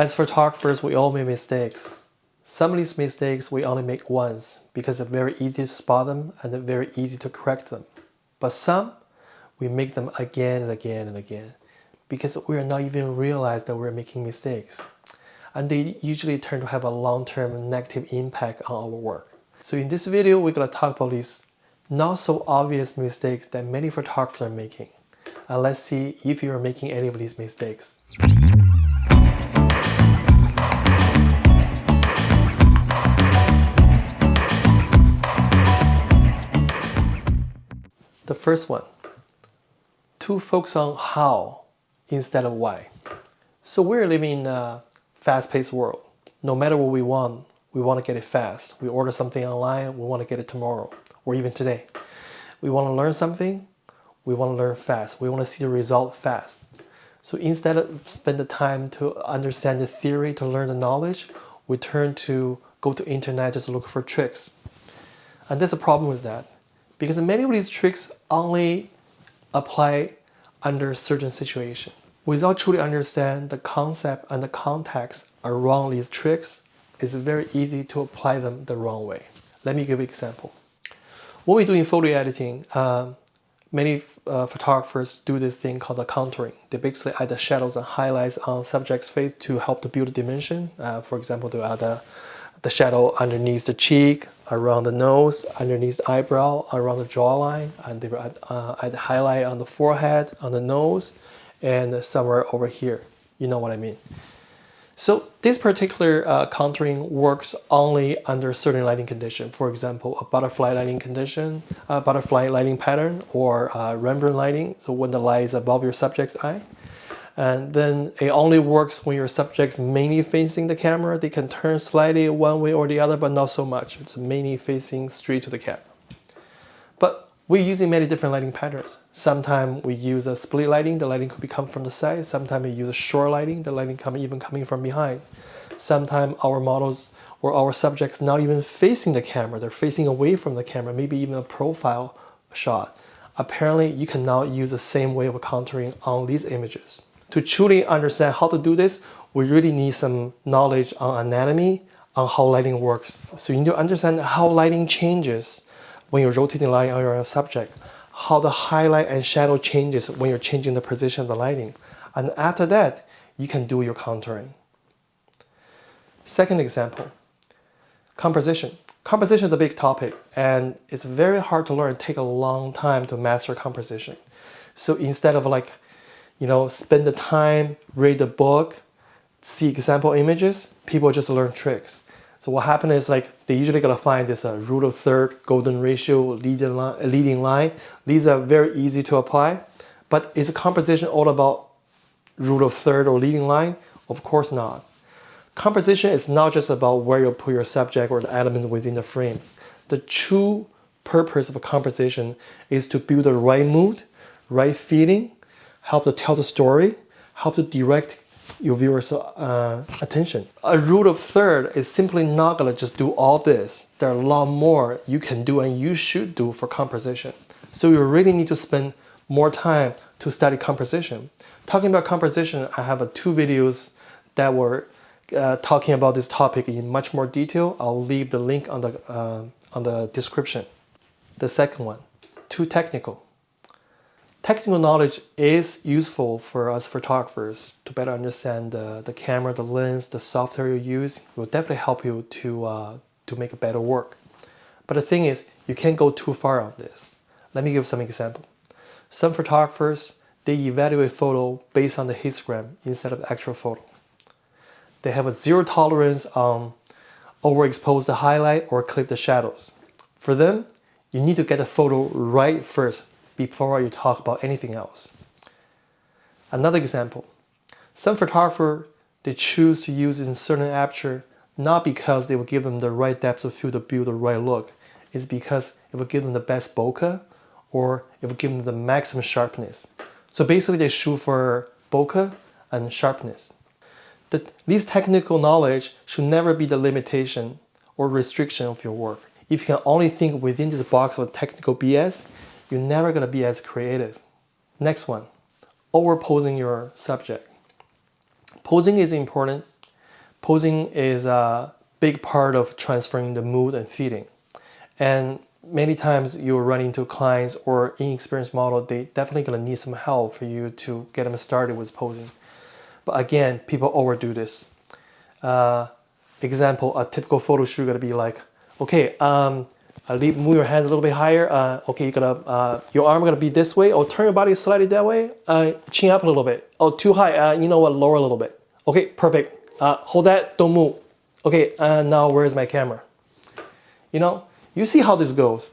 As photographers, we all make mistakes. Some of these mistakes we only make once because it's very easy to spot them and it's very easy to correct them. But some, we make them again and again and again because we are not even realize that we're making mistakes. And they usually turn to have a long-term negative impact on our work. So in this video, we're going to talk about these not so obvious mistakes that many photographers are making. And let's see if you are making any of these mistakes. The first one, to focus on how instead of why. So we're living in a fast-paced world. No matter what we want to get it fast. We order something online, we want to get it tomorrow or even today. We want to learn something, we want to learn fast. We want to see the result fast. So instead of spend the time to understand the theory, to learn the knowledge, we turn to go to internet just to look for tricks. And there's a problem with that. Because many of these tricks only apply under certain situations. Without truly understand the concept and the context around these tricks, it's very easy to apply them the wrong way. Let me give you an example. When we do in photo editing, many photographers do this thing called the contouring. They basically add the shadows and highlights on subject's face to help to build a dimension. For example, to add the shadow underneath the cheek, around the nose, underneath the eyebrow, around the jawline, and they will add highlight on the forehead, on the nose, and somewhere over here. You know what I mean. So this particular contouring works only under certain lighting condition. For example, a butterfly lighting condition, a butterfly lighting pattern, or Rembrandt lighting. So when the light is above your subject's eye. And then it only works when your subject's mainly facing the camera. They can turn slightly one way or the other, but not so much. It's mainly facing straight to the camera. But we're using many different lighting patterns. Sometimes we use a split lighting. The lighting could be coming from the side. Sometimes we use a short lighting. The lighting even coming from behind. Sometimes our models or our subjects not even facing the camera. They're facing away from the camera, maybe even a profile shot. Apparently, you cannot use the same way of contouring on these images. To truly understand how to do this, we really need some knowledge on anatomy, on how lighting works. So you need to understand how lighting changes when you're rotating light on your subject, how the highlight and shadow changes when you're changing the position of the lighting. And after that, you can do your contouring. Second example, composition. Composition is a big topic, and it's very hard to learn. It takes a long time to master composition. So instead of spend the time, read the book, see example images, people just learn tricks. So what happens is they usually gotta find this rule of third, golden ratio, leading line. These are very easy to apply, but is a composition all about rule of third or leading line? Of course not. Composition is not just about where you put your subject or the elements within the frame. The true purpose of a composition is to build the right mood, right feeling, help to tell the story, help to direct your viewers' attention. A rule of third is simply not gonna just do all this. There are a lot more you can do and you should do for composition. So you really need to spend more time to study composition. Talking about composition, I have 2 videos that were talking about this topic in much more detail. I'll leave the link on the description. The second one, too technical. Technical knowledge is useful for us photographers to better understand the camera, the lens, the software you use. It will definitely help you to make a better work. But the thing is, you can't go too far on this. Let me give some example. Some photographers, they evaluate photo based on the histogram instead of actual photo. They have a zero tolerance on overexpose the highlight or clip the shadows. For them, you need to get the photo right first before you talk about anything else. Another example, some photographers, they choose to use in certain aperture not because they will give them the right depth of field to build the right look. It's because it will give them the best bokeh or it will give them the maximum sharpness. So basically they shoot for bokeh and sharpness. These technical knowledge should never be the limitation or restriction of your work. If you can only think within this box of technical BS, you're never going to be as creative. Next one, overposing your subject. Posing is important Posing is a big part of transferring the mood and feeling. And many times you'll run into clients or inexperienced model, they definitely gonna need some help for you to get them started with posing. But again, people overdo this. Example, a typical photo shoot gonna be like, okay, move your hands a little bit higher. Okay, you gotta, your arm gonna be this way. Oh, turn your body slightly that way. Chin up a little bit. Oh, too high. You know what? Lower a little bit. Okay, perfect. Hold that. Don't move. Okay, now where's my camera? You know, you see how this goes.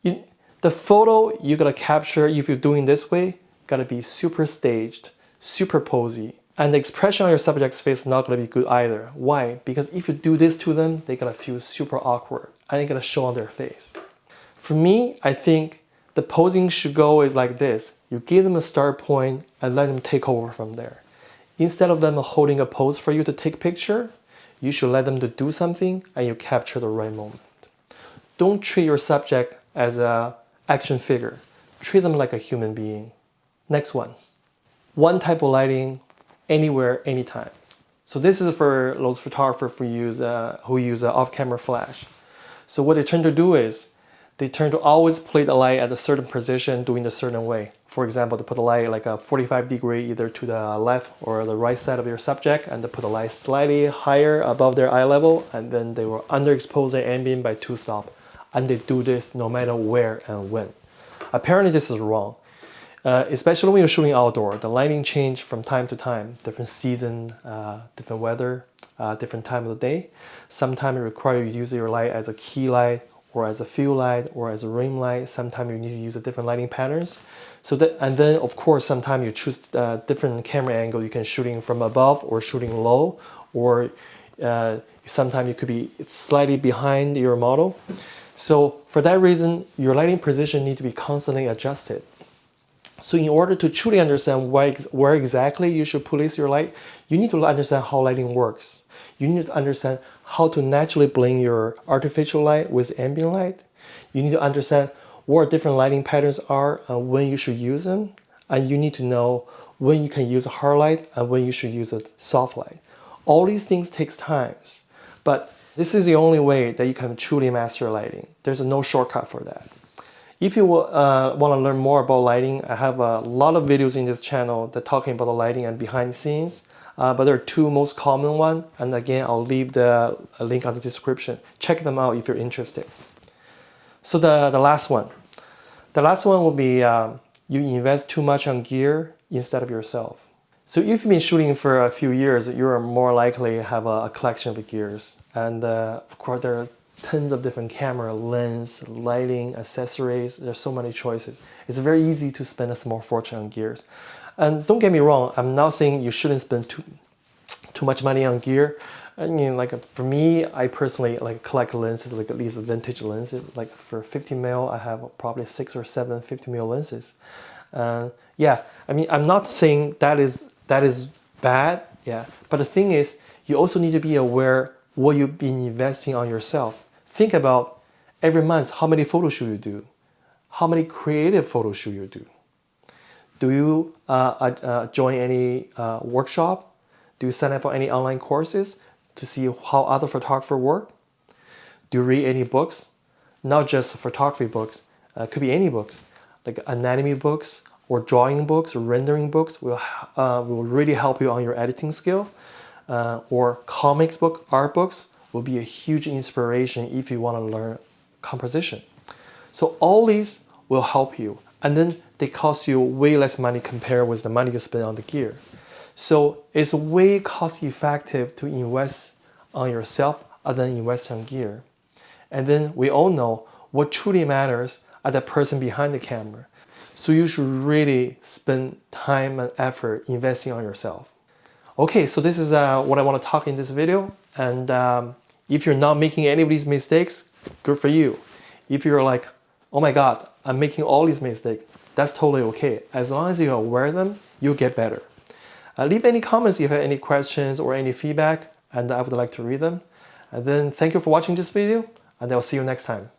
The photo you gotta capture, if you're doing this way, gotta be super staged, super posy. And the expression on your subject's face is not gonna be good either. Why? Because if you do this to them, they're gonna feel super awkward and it's gonna show on their face. For me, I think the posing should go is like this. You give them a start point and let them take over from there. Instead of them holding a pose for you to take picture, you should let them to do something and you capture the right moment. Don't treat your subject as an action figure. Treat them like a human being. Next one. One type of lighting, anywhere, anytime. So this is for those photographers who use off-camera flash. So what they tend to do is, they tend to always play the light at a certain position, doing a certain way. For example, to put the light like a 45-degree either to the left or the right side of your subject, and to put the light slightly higher above their eye level, and then they will underexpose their ambient by 2 stops. And they do this no matter where and when. Apparently this is wrong. Especially when you're shooting outdoor, the lighting change from time to time, different season, different weather, different time of the day. Sometimes it requires you to use your light as a key light, or as a field light, or as a ring light. Sometimes you need to use a different lighting patterns. And then of course, sometimes you choose different camera angle. You can shooting from above or shooting low, or sometimes you could be slightly behind your model. So for that reason, your lighting position need to be constantly adjusted. So in order to truly understand where exactly you should place your light, you need to understand how lighting works. You need to understand how to naturally blend your artificial light with ambient light. You need to understand what different lighting patterns are and when you should use them. And you need to know when you can use a hard light and when you should use a soft light. All these things takes time, but this is the only way that you can truly master lighting. There's no shortcut for that. If you want to learn more about lighting, I have a lot of videos in this channel that talking about the lighting and behind the scenes. But there are 2 most common ones, and again, I'll leave the link on the description. Check them out if you're interested. So the last one. The last one will be you invest too much on gear instead of yourself. So if you've been shooting for a few years, you're more likely to have a collection of gears. And of course, there are tons of different camera, lens, lighting, accessories. There's so many choices. It's very easy to spend a small fortune on gears. And don't get me wrong, I'm not saying you shouldn't spend too much money on gear. I mean, like for me, I personally like collect lenses, like at least vintage lenses. Like for 50 mil, I have probably 6 or 7 50 mil lenses. Yeah, I mean, I'm not saying that is bad. Yeah, but the thing is, you also need to be aware what you've been investing on yourself. Think about every month how many photo shoots you do, how many creative photo shoots you do. Do you join any workshop? Do you sign up for any online courses to see how other photographers work? Do you read any books? Not just photography books, could be any books, like anatomy books or drawing books or rendering books will really help you on your editing skill. Or comics book, art books will be a huge inspiration if you want to learn composition. So all these will help you, and then they cost you way less money compared with the money you spend on the gear. So it's way cost effective to invest on yourself other than invest on gear. And then we all know what truly matters are the person behind the camera. So you should really spend time and effort investing on yourself. Okay, so this is what I want to talk in this video. And if you're not making any of these mistakes, good for you. If you're like, oh my God, I'm making all these mistakes, that's totally okay. As long as you're aware of them, you'll get better. Leave any comments if you have any questions or any feedback, and I would like to read them. And then thank you for watching this video, and I'll see you next time.